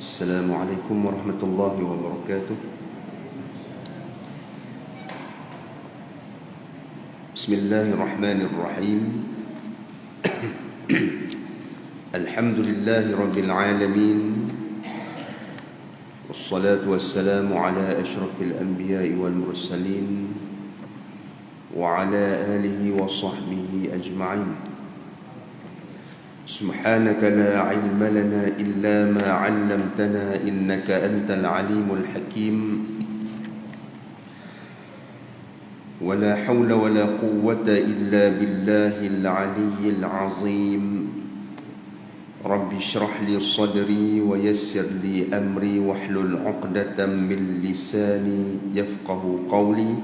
السلام عليكم ورحمة الله وبركاته. بسم الله الرحمن الرحيم. الحمد لله رب العالمين، والصلاة والسلام على أشرف الأنبياء والمرسلين وعلى آله وصحبه أجمعين. سبحانك لا علم لنا إلا ما علمتنا إنك أنت العليم الحكيم. ولا حول ولا قوة إلا بالله العلي العظيم. رب اشرح لي صدري ويسر لي أمري واحلل عقدة من لساني يفقه قولي.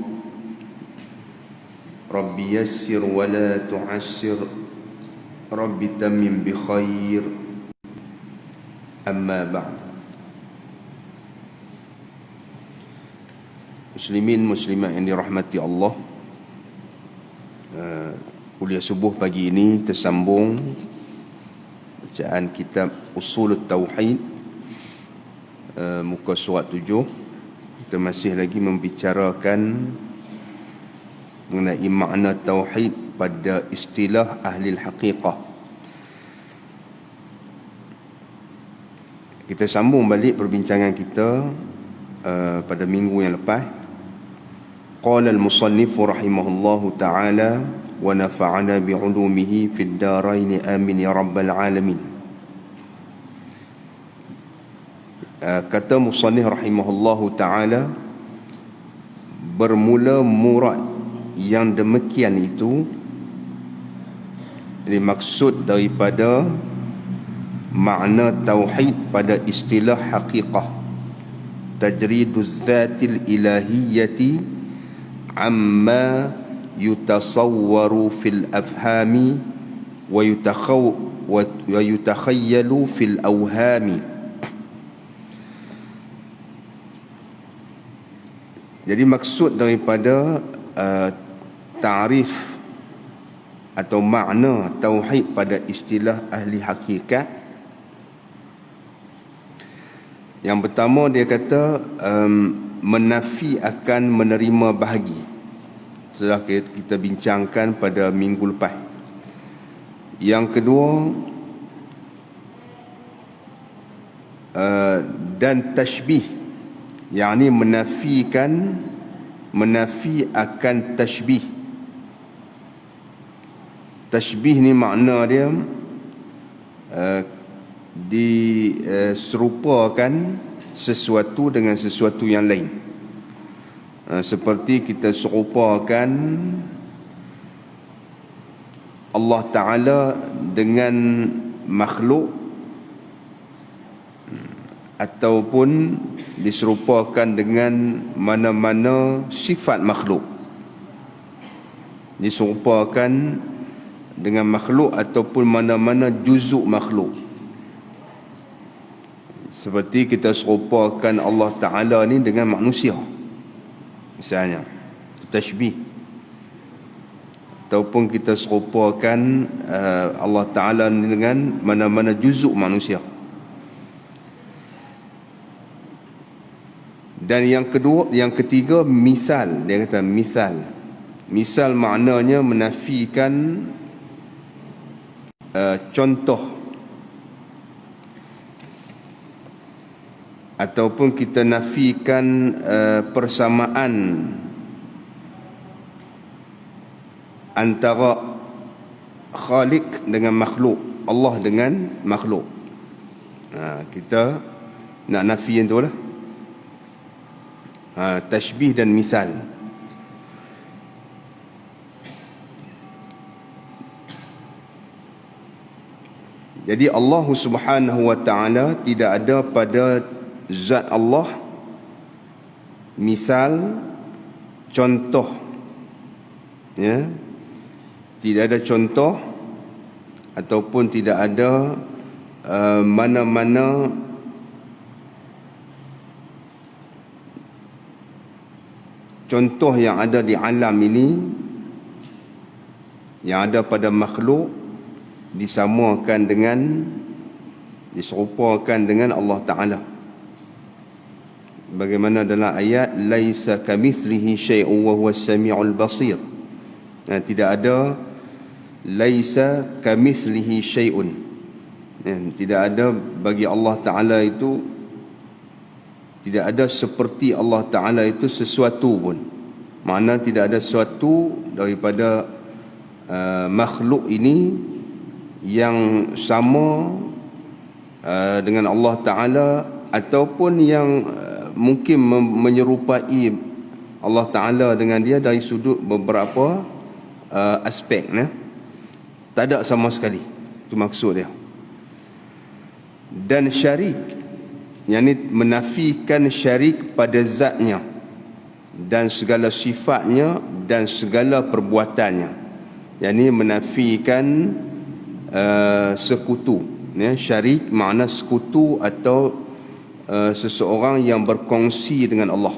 رب يسر ولا تعسر، رب تمم بخير. أما بعد. Muslimin muslimat yang dirahmati Allah, kuliah subuh pagi ini tersambung bacaan kitab Usul Tauhid, muka surat 7. Kita masih lagi membicarakan mengenai makna tauhid pada istilah ahli haqiqah. Kita sambung balik perbincangan kita pada minggu yang lepas. Qala al-musannif rahimahullahu ta'ala wa nafa'ana bi'ulumihi fid darain amin ya rabbal alamin. Kata musannif rahimahullahu ta'ala, bermula murad yang demikian itu, ini maksud daripada makna tauhid pada istilah haqiqah, tajriduz zatil ilahiyyati amma yutasawwaru fil afhami wa yutakhayyalu fil awhami. Jadi maksud daripada ta'rif atau makna tauhid pada istilah ahli hakikat, yang pertama dia kata menafi akan menerima bahagi. Setelah kita bincangkan pada minggu lepas. Yang kedua, dan tashbih, yakni menafi akan tashbih. Tashbih ni makna dia diserupakan sesuatu dengan sesuatu yang lain. Seperti kita serupakan Allah Ta'ala dengan makhluk, ataupun diserupakan dengan mana-mana sifat makhluk. Diserupakan dengan makhluk ataupun mana-mana juzuk makhluk. Seperti kita serupakan Allah Ta'ala ni dengan manusia, misalnya, tashbih. Ataupun kita serupakan Allah Ta'ala ni dengan mana-mana juzuk manusia. Dan yang ketiga, misal. Dia kata misal. Misal maknanya menafikan contoh, ataupun kita nafikan persamaan antara Khalik dengan makhluk, Allah dengan makhluk. Kita nak nafi yang tu lah, tashbih dan misal. Jadi Allah Subhanahu wa ta'ala tidak ada pada zat Allah misal, contoh, ya, tidak ada contoh, ataupun tidak ada mana-mana contoh yang ada di alam ini, yang ada pada makhluk, disamakan dengan diserupakan dengan Allah Ta'ala. Bagaimana dalam ayat laisa kamithlihi syai'un wa huwas samiul basir. Tidak ada laisa kamithlihi syai'un. Tidak ada bagi Allah Ta'ala itu, tidak ada seperti Allah Ta'ala itu sesuatu pun. Makna tidak ada sesuatu daripada makhluk ini yang sama dengan Allah Ta'ala ataupun yang mungkin menyerupai Allah Ta'ala dengan dia dari sudut beberapa aspek. Tak ada sama sekali. Itu maksud dia. Dan syarik, yang ini menafikan syarik pada zatnya dan segala sifatnya dan segala perbuatannya. Yang ini menafikan sekutu. Syarik makna sekutu atau seseorang yang berkongsi dengan Allah.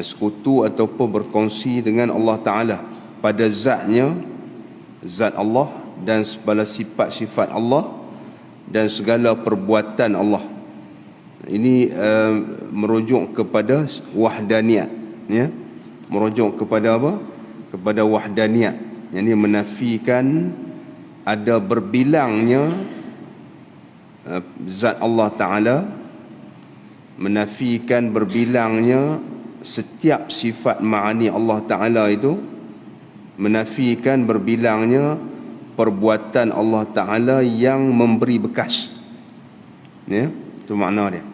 Sekutu ataupun berkongsi dengan Allah Ta'ala pada zatnya, zat Allah, dan segala sifat-sifat Allah dan segala perbuatan Allah. Ini merujuk kepada wahdaniyat, ya. Merujuk kepada apa? Kepada wahdaniyat. Yang ini menafikan ada berbilangnya zat Allah Ta'ala, menafikan berbilangnya setiap sifat ma'ani Allah Ta'ala itu, menafikan berbilangnya perbuatan Allah Ta'ala yang memberi bekas. Ya, itu makna dia.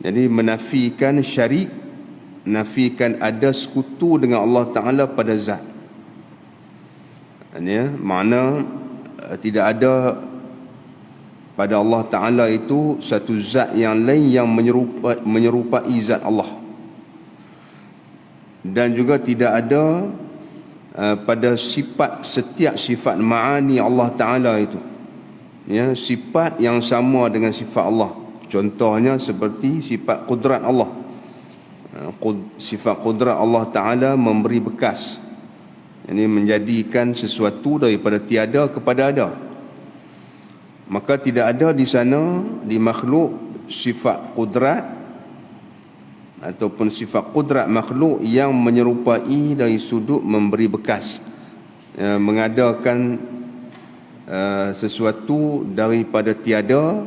Jadi menafikan syarik, menafikan ada sekutu dengan Allah Ta'ala pada zat. Ya, makna tidak ada pada Allah Ta'ala itu satu zat yang lain yang menyerupai zat Allah. Dan juga tidak ada pada setiap sifat ma'ani Allah Ta'ala itu, ya, sifat yang sama dengan sifat Allah. Contohnya seperti sifat kudrat Allah. Sifat kudrat Allah Ta'ala memberi bekas. Ini menjadikan sesuatu daripada tiada kepada ada. Maka tidak ada di sana, di makhluk, sifat kudrat ataupun sifat kudrat makhluk yang menyerupai dari sudut memberi bekas, mengadakan sesuatu daripada tiada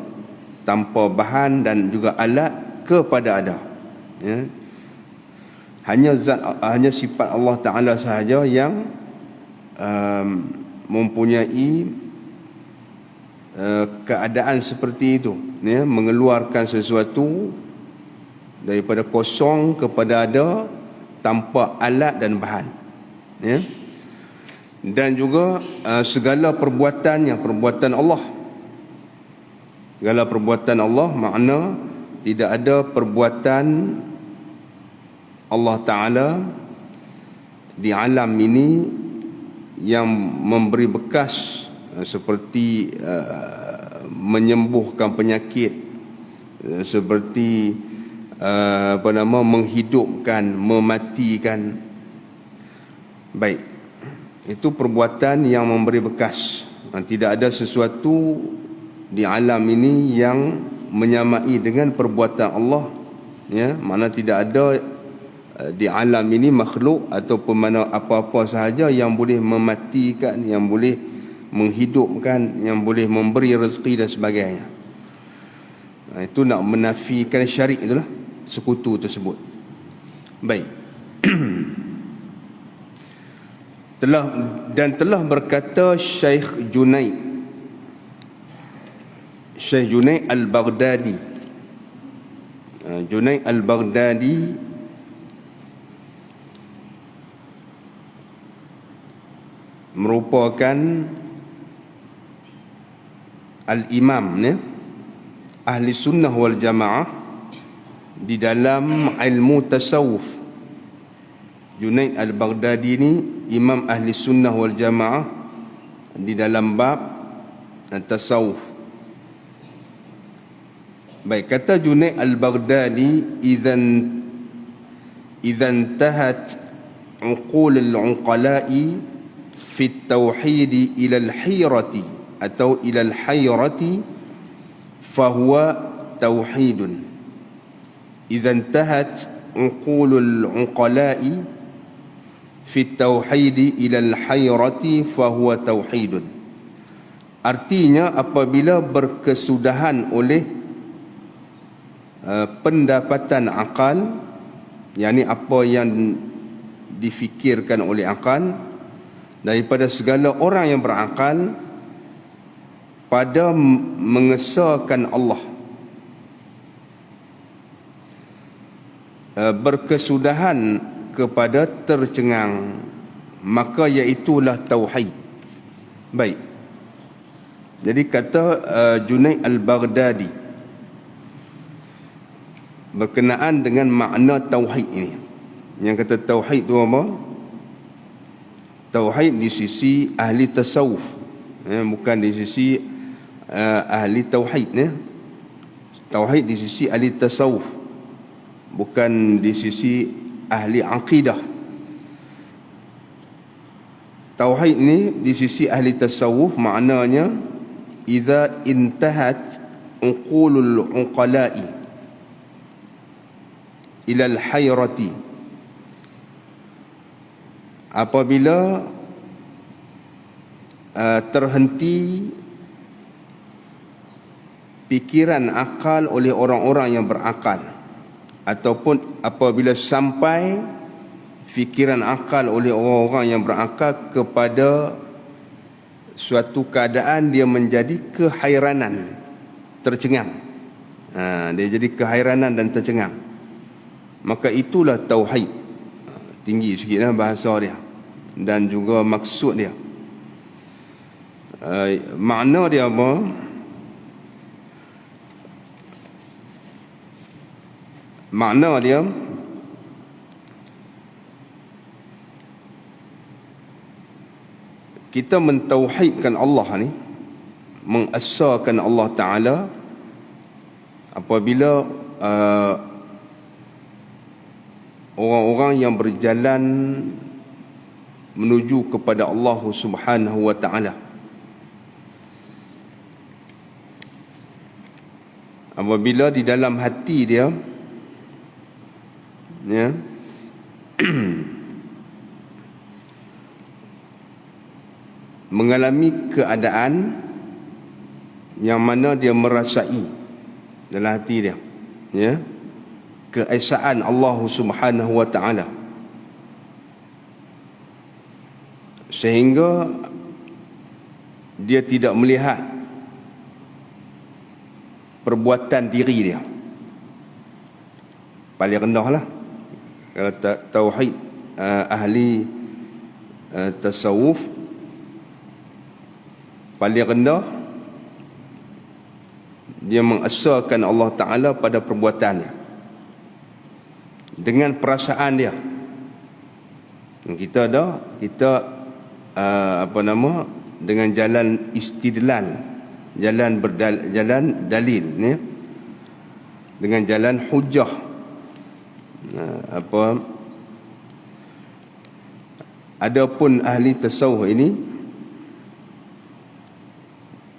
tanpa bahan dan juga alat kepada ada. Ya. Hanya sifat Allah Ta'ala sahaja yang mempunyai keadaan seperti itu, ya, mengeluarkan sesuatu daripada kosong kepada ada tanpa alat dan bahan, ya. Dan juga segala perbuatannya, perbuatan Allah, segala perbuatan Allah, makna tidak ada perbuatan Allah Ta'ala di alam ini yang memberi bekas, seperti menyembuhkan penyakit, seperti menghidupkan, mematikan. Baik, itu perbuatan yang memberi bekas. Tidak ada sesuatu di alam ini yang menyamai dengan perbuatan Allah, ya. Mana tidak ada di alam ini makhluk ataupun mana apa-apa sahaja yang boleh mematikan, yang boleh menghidupkan, yang boleh memberi rezeki dan sebagainya. Itu nak menafikan syarik itulah, sekutu tersebut. Baik. telah berkata Syekh Junaid Al-Baghdadi. Junaid Al-Baghdadi merupakan al-imam, ya, ahli sunnah wal jamaah di dalam ilmu tasawuf. Junaid Al-Baghdadi ini imam ahli sunnah wal jamaah di dalam bab tasawuf. Baik, kata Junaid Al-Baghdadi, idzan tahat uqul al-uqala'i fi at-tauhid ila al-hirati atau ila al-hayrati fahuwa tauhidun. Idza intahat uqulul uqala'i fi tauhidi ila al-hayrati fahuwa tauhidun. Artinya apabila berkesudahan oleh pendapatan akal, yakni apa yang difikirkan oleh akal daripada segala orang yang berakal pada mengesahkan Allah, berkesudahan kepada tercengang, maka iaitulah tauhid. Baik. Jadi kata Junaid al-Baghdadi berkenaan dengan makna tauhid ini. Yang kata tauhid itu apa? Tauhid di sisi ahli tasawuf, bukan di sisi ahli tauhid. Tauhid di sisi ahli tasawuf, bukan di sisi ahli aqidah. Tauhid ini di sisi ahli tasawuf maknanya idza intahat uqulul uqala'i ila al-hayrati, apabila terhenti pikiran akal oleh orang-orang yang berakal, ataupun apabila sampai fikiran akal oleh orang-orang yang berakal kepada suatu keadaan dia menjadi kehairanan, tercengang. Dia jadi kehairanan dan tercengang, maka itulah tauhid. Tinggi sikit bahasa dia dan juga maksud dia. Makna dia apa? Makna dia kita mentauhidkan Allah ni, mengesahkan Allah Ta'ala apabila orang-orang yang berjalan menuju kepada Allah Subhanahu wa Ta'ala, apabila di dalam hati dia mengalami keadaan yang mana dia merasai dalam hati dia keesaan Allah Subhanahu wa Ta'ala, sehingga dia tidak melihat perbuatan diri dia. Paling rendah lah kalau tauhid ahli tasawuf, paling rendah dia mengesahkan Allah Ta'ala pada perbuatannya dengan perasaan dia. Kita dengan jalan istidlal, jalan dalil ni, dengan jalan hujah. Adapun ahli tasawuf ini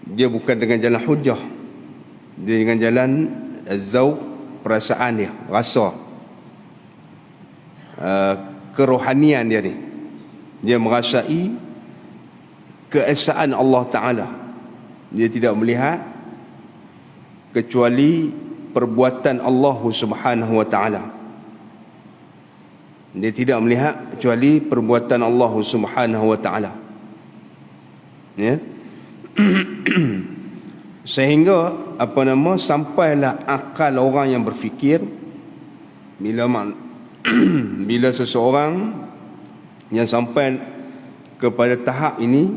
dia bukan dengan jalan hujah, dia dengan jalan zauq, perasaan dia, rasa, kerohanian dia ni. Dia merasai keesaan Allah Ta'ala. Dia tidak melihat kecuali perbuatan Allah Subhanahu wa Ta'ala. Dia tidak melihat kecuali perbuatan Allah Subhanahu wa Ta'ala. Sehingga sampailah akal orang yang berfikir, bila seseorang yang sampai kepada tahap ini,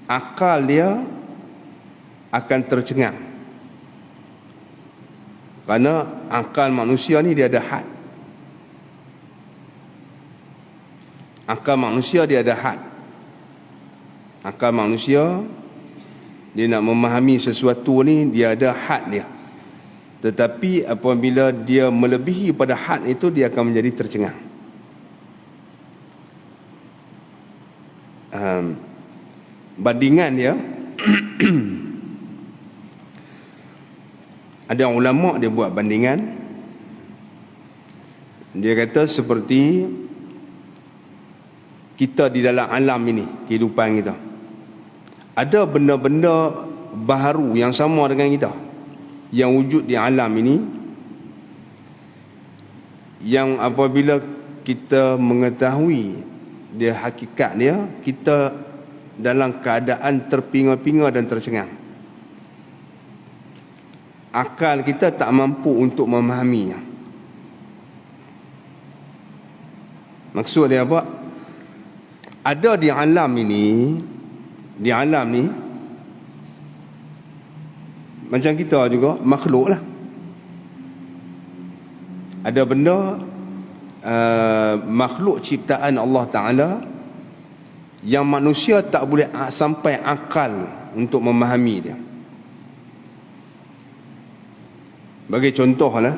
akal dia akan tercengang, kerana akal manusia ni dia ada had. Akal manusia dia ada had. Akal manusia dia nak memahami sesuatu ni, dia ada had dia. Tetapi apabila dia melebihi pada had itu, dia akan menjadi tercengang. Bandingan dia Ada ulama dia buat bandingan. Dia kata seperti kita di dalam alam ini, kehidupan kita, ada benda-benda baharu yang sama dengan kita yang wujud di alam ini, yang apabila kita mengetahui dia hakikat dia, kita dalam keadaan terpinga-pinga dan tercengang. Akal kita tak mampu untuk memahaminya. Maksud dia apa? Ada di alam ini, di alam ni macam kita juga makhluk lah. Ada benda makhluk ciptaan Allah Ta'ala yang manusia tak boleh sampai akal untuk memahami dia. Bagi contoh lah,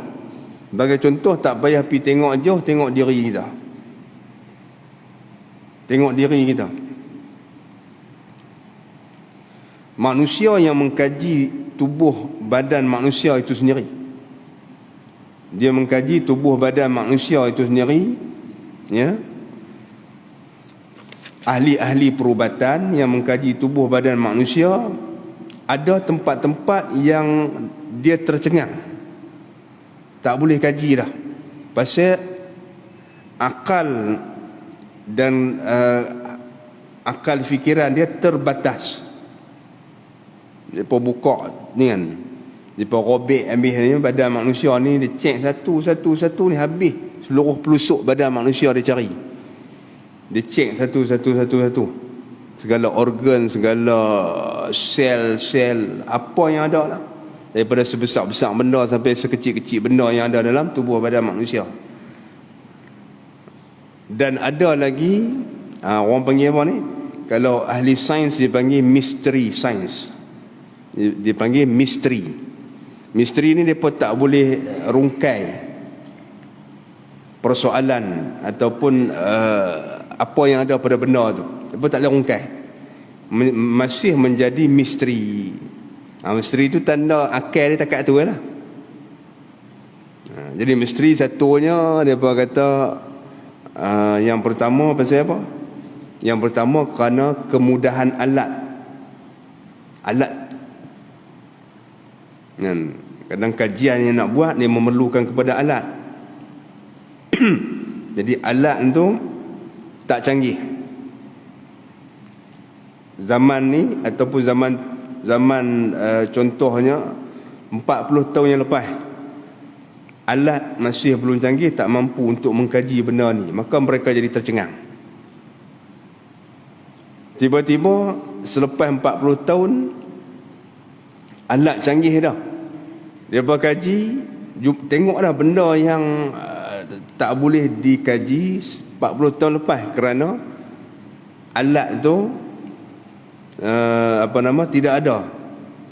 bagi contoh, tak payah pergi tengok jauh, tengok diri kita. Tengok diri kita. Manusia yang mengkaji tubuh badan manusia itu sendiri, dia mengkaji tubuh badan manusia itu sendiri, ya. Ahli-ahli perubatan yang mengkaji tubuh badan manusia, ada tempat-tempat yang dia tercengang, tak boleh kaji dah, pasal akal dan akal fikiran dia terbatas. Depa buka ni kan, depa robek habis ni badan manusia ni, dia cek satu ni habis seluruh pelusuk badan manusia dia cari. Dia cek satu, segala organ, segala sel apa yang ada lah, daripada sebesar-besar benda sampai sekecil-kecil benda yang ada dalam tubuh badan manusia. Dan ada lagi orang panggil apa ni, kalau ahli sains dia panggil mystery science. Dia panggil misteri. Misteri ni mereka tak boleh rungkai persoalan ataupun apa yang ada pada benda tu. Mereka tak boleh rungkai, masih menjadi misteri. Misteri tu tanda akal dia takat tu lah. Jadi misteri satunya dia kata yang pertama pasal apa? Yang pertama kerana kemudahan alat. Kadang kajian yang nak buat dia memerlukan kepada alat. Jadi alat tu tak canggih. Zaman ni ataupun zaman contohnya 40 tahun yang lepas, alat masih belum canggih, tak mampu untuk mengkaji benda ni, maka mereka jadi tercengang. Tiba-tiba selepas 40 tahun alat canggih dah, dia berkaji, tengoklah benda yang tak boleh dikaji 40 tahun lepas, kerana alat tu tidak ada.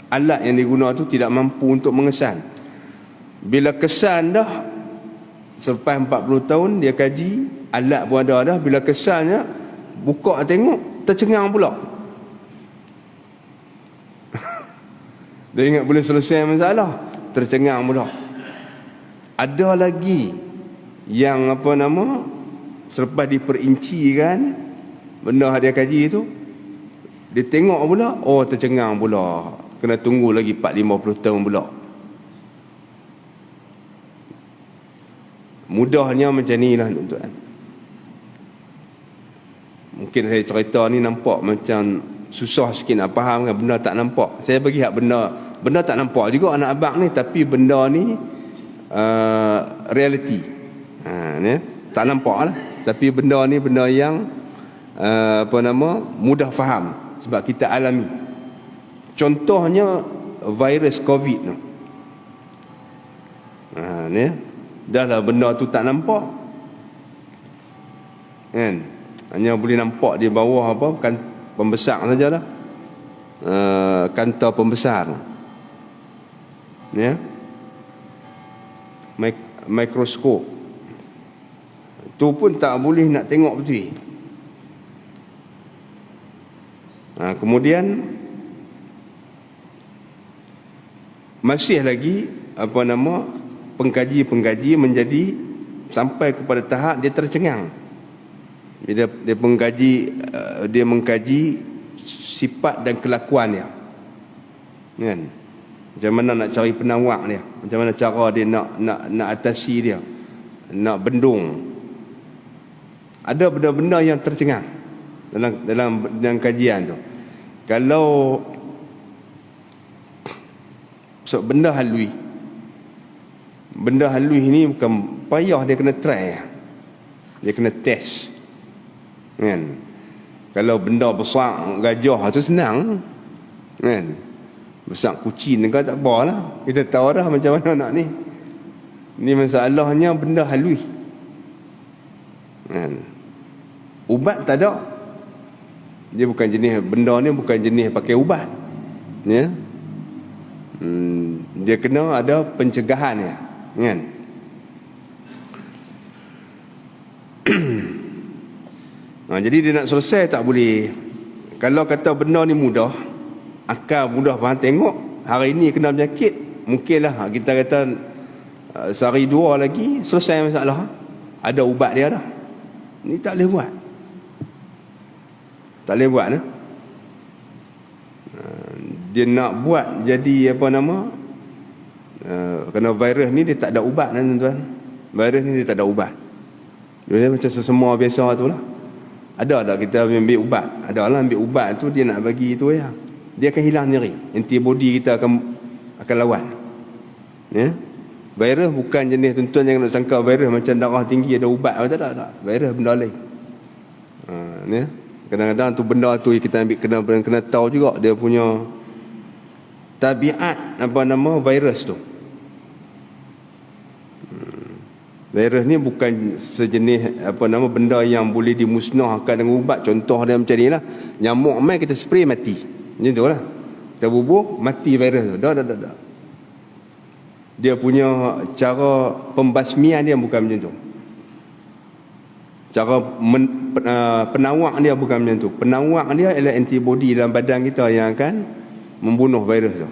Alat yang digunakan tu tidak mampu untuk mengesan. Bila kesan dah, selepas 40 tahun dia kaji, alat pun ada dah, bila kesannya buka tengok, tercengang pula. Dia ingat boleh selesai masalah, tercengang pula. Ada lagi yang selepas diperincikan benda dia kaji tu, dia tengok pula, oh tercengang pula, kena tunggu lagi 40-50 tahun pula. Mudahnya macam ni lah tuan-tuan. Mungkin saya cerita ni nampak macam susah sikit nak faham kan, benda tak nampak. Saya bagi hak benda tak nampak juga anak abang ni, tapi benda ni reality. Tak nampak lah, tapi benda ni benda yang mudah faham sebab kita alami. Contohnya virus COVID tu. Dah lah benda tu tak nampak kan, hanya boleh nampak di bawah kan pembesar sajalah, kanta pembesar ya, mikroskop tu pun tak boleh nak tengok betul. Kemudian masih lagi pengkaji menjadi sampai kepada tahap dia tercengang. Dia mengkaji sifat dan kelakuan dia, kan? Macam mana nak cari penawak dia, macam mana cara dia nak atasi dia, nak bendung. Ada benda-benda yang tercengang dalam kajian tu. Kalau benda halui ni bukan payah, dia kena try, dia kena test, kan? Kalau benda besar gajah tu senang, kan? Besar kucing kan tak apalah, kita tahu dah macam mana nak ni. Ni masalahnya benda halui, kan? Ubat tak ada. Dia bukan jenis, benda ni bukan jenis pakai ubat, ya. Dia kena ada pencegahan, ya, kan? Jadi dia nak selesai tak boleh. Kalau kata benda ni mudah, akal mudah faham, tengok hari ni kena penyakit, mungkinlah kita kata sehari dua lagi selesai masalah, ada ubat dia dah. Ni tak boleh buat, tak boleh buat, nah? Dia nak buat jadi kerana virus ni dia tak ada ubat, tuan-tuan. Virus ni dia tak ada ubat. Dia macam sesama biasa tu lah. Ada tak kita ambil ubat? Ada lah ambil ubat tu, dia nak bagi tu, ya. Dia akan hilang sendiri. Antibody kita akan lawan, ya. Virus bukan jenis, tuan-tuan jangan nak sangka virus macam darah tinggi ada ubat. Tak. Virus benda lain. Ya. Kadang-kadang tu benda tu kita ambil kena tahu juga dia punya tabiat virus tu. Virus ni bukan sejenis benda yang boleh dimusnahkan dengan ubat. Contoh dia macam ni lah, nyamuk mai kita spray mati, macam tu lah. Kita bubuh mati virus tu. Dah. Dia punya cara pembasmian dia bukan macam tu. Cara penawak dia bukan macam tu. Penawak dia ialah antibody dalam badan kita yang akan membunuh virus tu.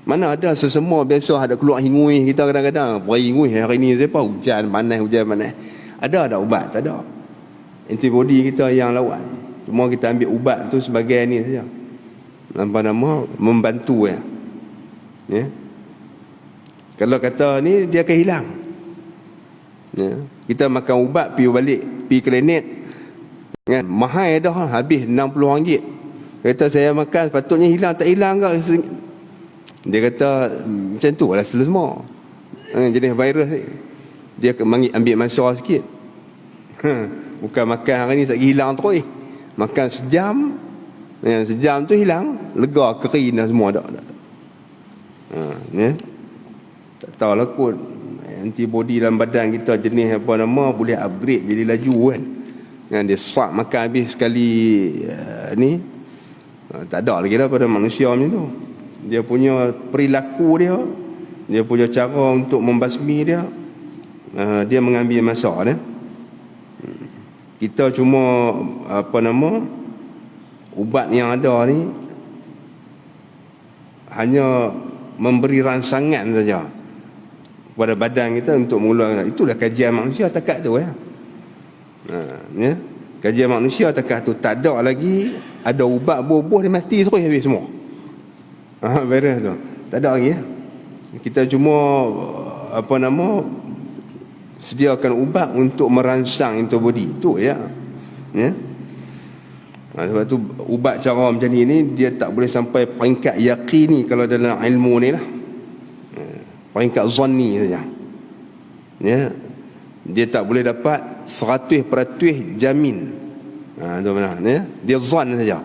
Mana ada sesemua biasa ada keluar hingui kita kadang-kadang. Hingui hari ni siapa hujan panas. Ada ubat? Tak ada. Antibody kita yang lawan. Cuma kita ambil ubat tu sebagai ni saja. Membantu, ya. Ya. Kalau kata ni dia akan hilang. Ya. Kita makan ubat pergi balik, pergi klinik, kan? Mahal dah, habis RM60. Kata saya makan sepatutnya hilang, tak hilang ke? Dia kata macam tu lah semua. Jenis virus ni dia ambil masa sikit. Bukan makan hari ni tak hilang terus. Makan sejam, sejam tu hilang, lega, kering dah semua dah. Ya. Tak tahulah kot antibody dalam badan kita jenis boleh upgrade jadi laju, kan? Dia sak makan habis sekali ni tak ada lagi dah pada manusia macam tu. Dia punya perilaku dia punya cara untuk membasmi dia mengambil masa dia. Kita cuma ubat yang ada ni hanya memberi rangsangan saja pada badan kita untuk mengeluarkan. Itulah kajian manusia takat tu, ya. Ya. Kajian manusia takat tu, tak ada lagi ada ubat boboh dia mati terus habis semua. Virus tu tak ada lagi, ya. Kita cuma sediakan ubat untuk merangsang antibody tu, ya. Ya. Sebab tu ubat cara macam ni dia tak boleh sampai peringkat yaqini kalau dalam ilmu ni lah. Peringkat zanni saja. Ya. Dia tak boleh dapat 100% jamin. Tu benar, ya. Dia zan saja.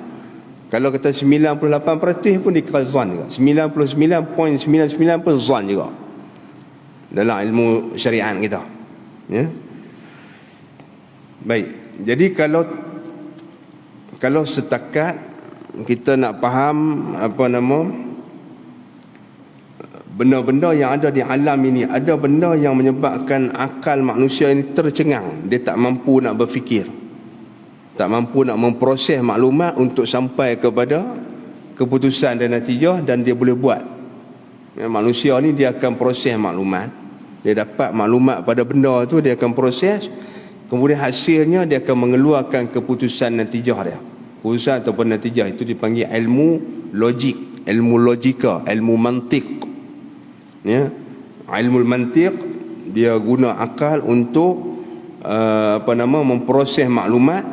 Kalau kata 98% pun dikira zan juga. 99.99 pun zan juga dalam ilmu syariat kita. Ya. Baik. Jadi kalau setakat kita nak faham benda-benda yang ada di alam ini, ada benda yang menyebabkan akal manusia ini tercengang. Dia tak mampu nak berfikir, tak mampu nak memproses maklumat untuk sampai kepada keputusan dan natijah, dan dia boleh buat Manusia ni dia akan proses maklumat. Dia dapat maklumat pada benda tu, dia akan proses. Kemudian hasilnya dia akan mengeluarkan keputusan natijah dia. Keputusan ataupun natijah itu dipanggil ilmu logik, ilmu logika, ilmu mantik. Ya. Ilmu mantik dia guna akal untuk memproses maklumat.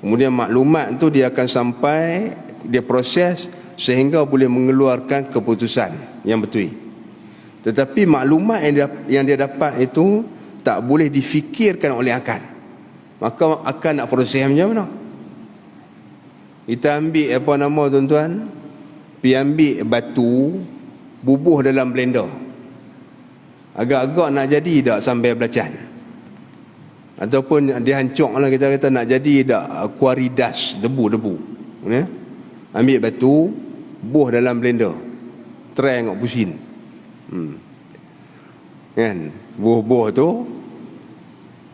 Kemudian maklumat tu dia akan sampai, dia proses sehingga boleh mengeluarkan keputusan yang betul. Tetapi maklumat yang dia dapat itu tak boleh difikirkan oleh akal. Maka akal nak proses macam mana? Kita ambil tuan-tuan, pergi ambil batu, bubuh dalam blender. Agak-agak nak jadi tak sampai belacan. Ataupun dihancurlah, kita kata nak jadi tak kuari das, debu-debu. Ya? Ambil batu, buh dalam blender. Try tengok pusing. Kan? Buh-buh tu,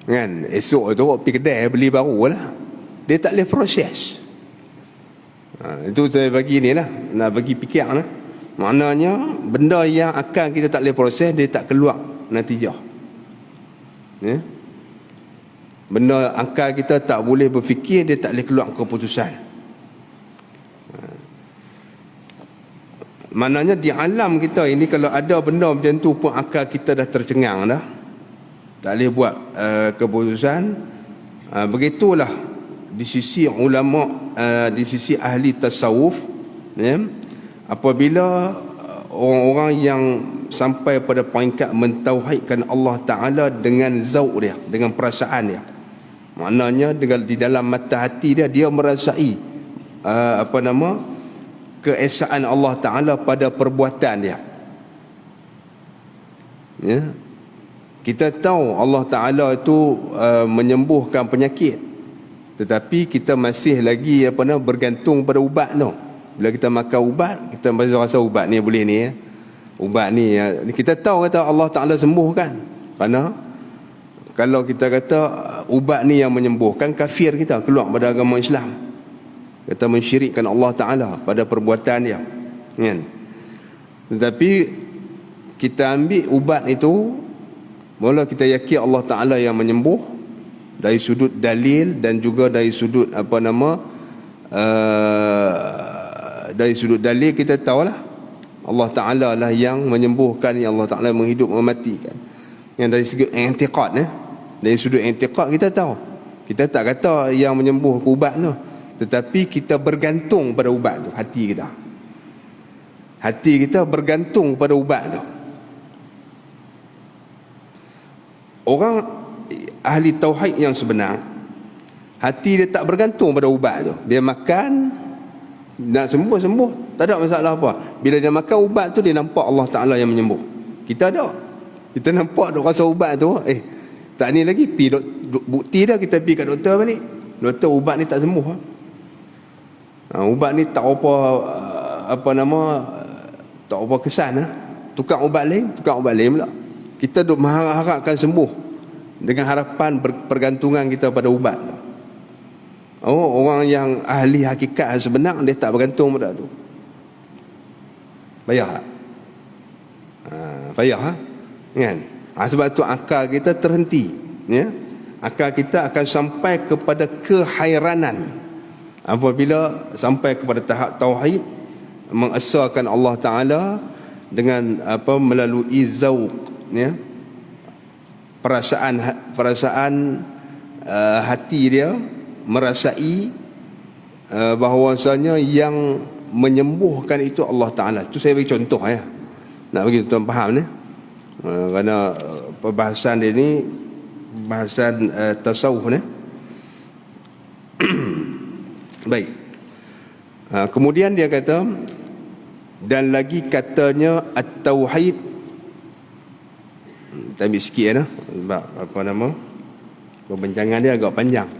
kan? Esok tu pergi kedai beli baru lah. Dia tak boleh proses. Itu saya bagi ni lah, nak bagi fikir lah. Maknanya benda yang akan kita tak boleh proses, dia tak keluar natijah. Ya? Benda akal kita tak boleh berfikir, dia tak boleh keluar keputusan. Maknanya di alam kita ini, kalau ada benda macam tu pun akal kita dah tercengang dah, tak boleh buat keputusan. Begitulah di sisi ulama, di sisi ahli tasawuf, ya, apabila orang-orang yang sampai pada peringkat mentauhidkan Allah Ta'ala dengan zauq dia, dengan perasaan dia. Maknanya di dalam mata hati dia, dia merasai keesaan Allah Ta'ala pada perbuatan dia. Ya. Kita tahu Allah Ta'ala itu menyembuhkan penyakit, tetapi kita masih lagi bergantung pada ubat tu. Bila kita makan ubat, kita masih rasa ubat ni boleh ni, ya. Ubat ni, ya. Kita tahu kata Allah Ta'ala sembuhkan. Kerana kalau kita kata ubat ni yang menyembuhkan, kafir kita keluar pada agama Islam. Kita mensyirikkan Allah Ta'ala pada perbuatan dia, kan? Tetapi kita ambil ubat itu, mula kita yakin Allah Ta'ala yang menyembuh dari sudut dalil dan juga dari sudut dari sudut dalil kita tahulah Allah Ta'ala lah yang menyembuhkan, yang Allah Ta'ala menghidup mematikan. Yang dari segi i'tiqad, dari sudut i'tiqad kita tahu. Kita tak kata yang menyembuh ubat tu, tetapi kita bergantung pada ubat tu. Hati kita bergantung pada ubat tu. Orang ahli tauhid yang sebenar, hati dia tak bergantung pada ubat tu. Dia makan, nak sembuh, tak ada masalah apa. Bila dia makan ubat tu, dia nampak Allah Ta'ala yang menyembuh. Kita nampak duk rasa ubat tu, tak ni lagi, bukti dah, kita pergi kat doktor balik. Doktor, ubat ni tak sembuh. Ubat ni tak tak apa kesan. Tukar ubat lain pula. Kita duk mengharapkan sembuh dengan harapan pergantungan kita pada ubat tu. Orang yang ahli hakikat sebenar, dia tak bergantung pada tu. Payah tak? Payah, kan? Sebab tu akal kita terhenti, ya? Akal kita akan sampai kepada kehairanan apabila sampai kepada tahap tauhid, mengesahkan Allah Ta'ala dengan melalui zauq, ya? Perasaan hati dia merasai bahawasanya yang menyembuhkan itu Allah Ta'ala. Itu saya bagi contoh, ya, nak bagi tuan faham ni. Kerana perbahasan dia ni bahasan tasawuf ni. Baik. Kemudian dia kata, dan lagi katanya at-tauhid. Kita ambil sikit, sebab perbincangan dia agak panjang.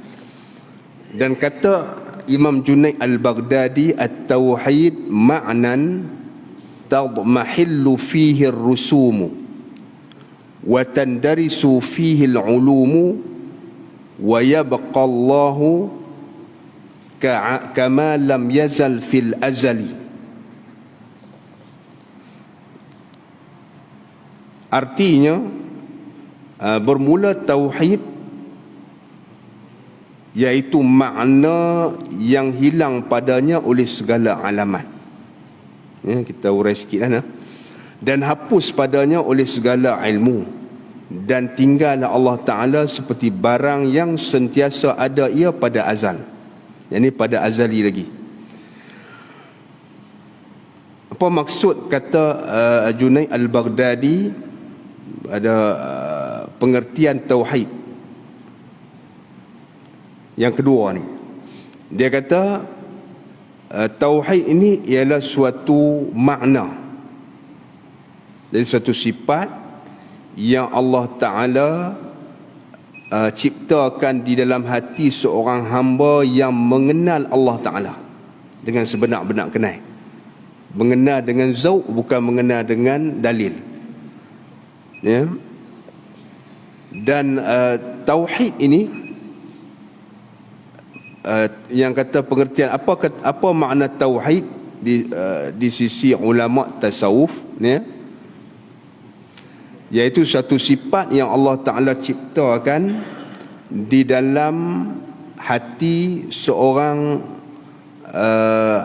Dan kata Imam Junaid al-Baghdadi, at-tauhid ma'nan tadmahillu fihi ar-rusumu wa tandarisu fihi al-ulumu wa yabqa Allahu kama lam yazal fil azali. Artinya bermula tauhid iaitu makna yang hilang padanya oleh segala alamat. Kita urai sikit lah. Dan hapus padanya oleh segala ilmu, dan tinggallah Allah Ta'ala seperti barang yang sentiasa ada ia pada azal. Yang ini pada azali lagi. Apa maksud kata Junaid al-Baghdadi ada pengertian tauhid yang kedua ni? Dia kata tauhid ini ialah suatu makna, dari suatu sifat yang Allah Ta'ala ciptakan di dalam hati seorang hamba yang mengenal Allah Ta'ala dengan sebenar-benar kenal. Mengenal dengan zauq, bukan mengenal dengan dalil. Ya. Dan tauhid ini yang kata pengertian apa makna tauhid di sisi ulama tasawuf, ya, iaitu satu sifat yang Allah Ta'ala ciptakan di dalam hati seorang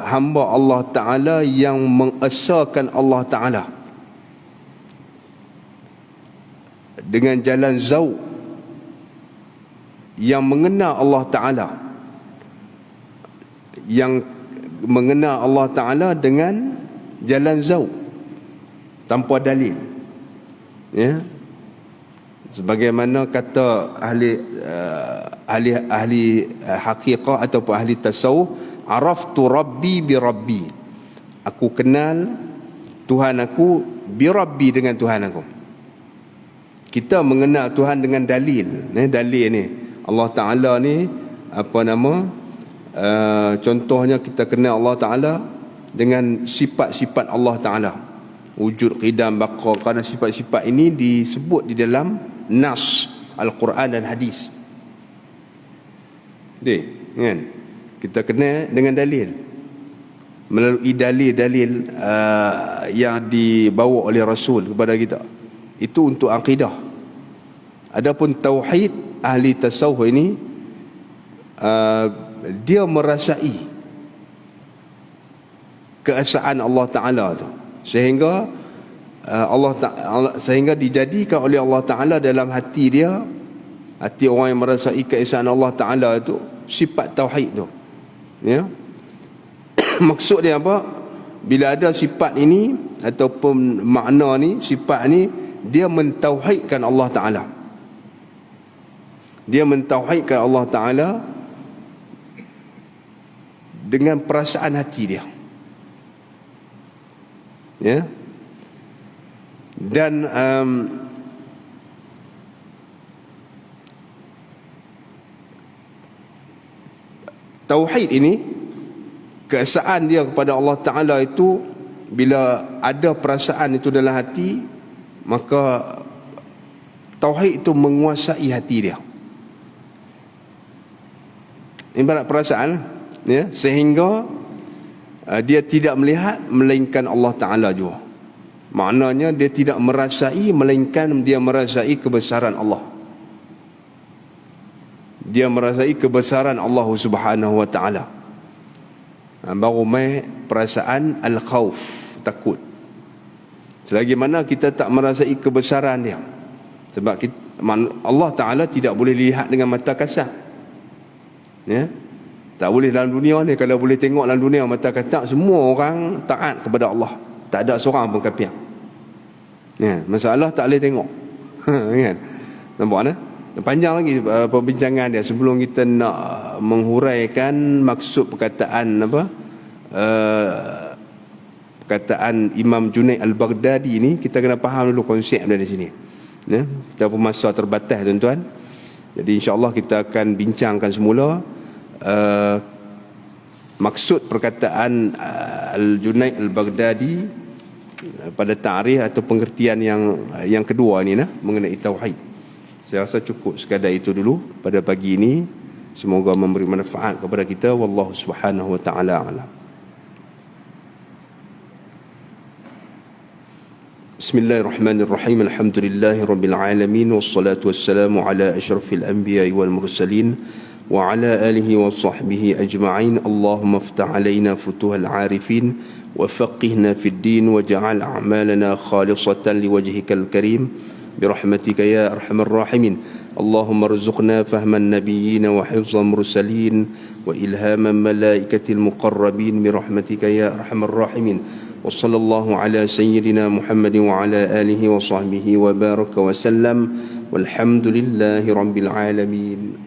hamba Allah Ta'ala yang mengesahkan Allah Ta'ala dengan jalan zauq, yang mengenal Allah Ta'ala, yang mengenal Allah Ta'ala dengan jalan zauq tanpa dalil, ya. Sebagaimana kata ahli haqiqah ataupun ahli tasawuf, araftu rabbi bi rabbi, aku kenal Tuhan aku bi rabbi, dengan Tuhan aku. Kita mengenal Tuhan dengan dalil, dalil ni Allah Ta'ala ni apa nama, contohnya kita kenal Allah Ta'ala dengan sifat-sifat Allah Ta'ala, wujud, qidam, baqa, kerana sifat-sifat ini disebut di dalam nas Al-Quran dan hadis. Kan? Kita kenal dengan dalil, melalui dalil-dalil yang dibawa oleh Rasul kepada kita. Itu untuk akidah. Adapun tauhid, ahli tasawuf ini dia merasai keesaan Allah Ta'ala tu, sehingga sehingga dijadikan oleh Allah Ta'ala dalam hati dia, hati orang yang merasai keesaan Allah Ta'ala itu, sifat tauhid tu, ya. Maksud dia apa? Bila ada sifat ini ataupun makna ni, sifat ni, dia mentauhidkan Allah Ta'ala. Dia mentauhidkan Allah Ta'ala dengan perasaan hati dia, ya. Dan tauhid ini, keesaan dia kepada Allah Ta'ala itu, bila ada perasaan itu dalam hati, maka tauhid itu menguasai hati dia. Ibarat perasaan, ya, sehingga dia tidak melihat melainkan Allah Ta'ala juga. Maknanya dia tidak merasai melainkan dia merasai kebesaran Allah. Dia merasai kebesaran Allah Subhanahu wa Ta'ala. Baru mai perasaan al-khauf, takut. Selagi mana kita tak merasai kebesaran dia, sebab Allah Ta'ala tidak boleh dilihat dengan mata kasar, ya. Tak boleh dalam dunia ni. Kalau boleh tengok dalam dunia mata kasar, semua orang taat kepada Allah, tak ada seorang pun kafir, ya. Masalah tak boleh tengok. Kan? Nampak tak? Panjang lagi perbincangan dia. Sebelum kita nak menghuraikan maksud perkataan apa, perkataan Imam Junaid al-Baghdadi ni, kita kena faham dulu konsep dari sini, ya. Kita pun masa terbatas, tuan-tuan. Jadi insya-Allah kita akan bincangkan semula maksud perkataan Al-Junaid al-Baghdadi pada ta'rif atau pengertian yang kedua ni, mengenai tauhid. Saya rasa cukup sekadar itu dulu pada pagi ini. Semoga memberi manfaat kepada kita. Wallahu subhanahu wa ta'ala a'lam. Bismillahirrahmanirrahim. Alhamdulillahirabbil alamin wassalatu wassalamu ala asyrafil anbiya'i wal mursalin wa ala alihi wa sahbihi ajma'in. Allahumma iftah alaina futuhal arifin wa faqihna fid din waj'al a'malana khalisatan liwajhikal karim birahmatika ya arhamar rahimin. Allahumma rzuqna fahman nabiyyin wa hifzal mursalin wa ilhaman malaikatil muqarrabin birahmatika ya arhamar rahimin. وصلى الله على سيدنا محمد وعلى آله وصحبه وبارك وسلم والحمد لله رب العالمين.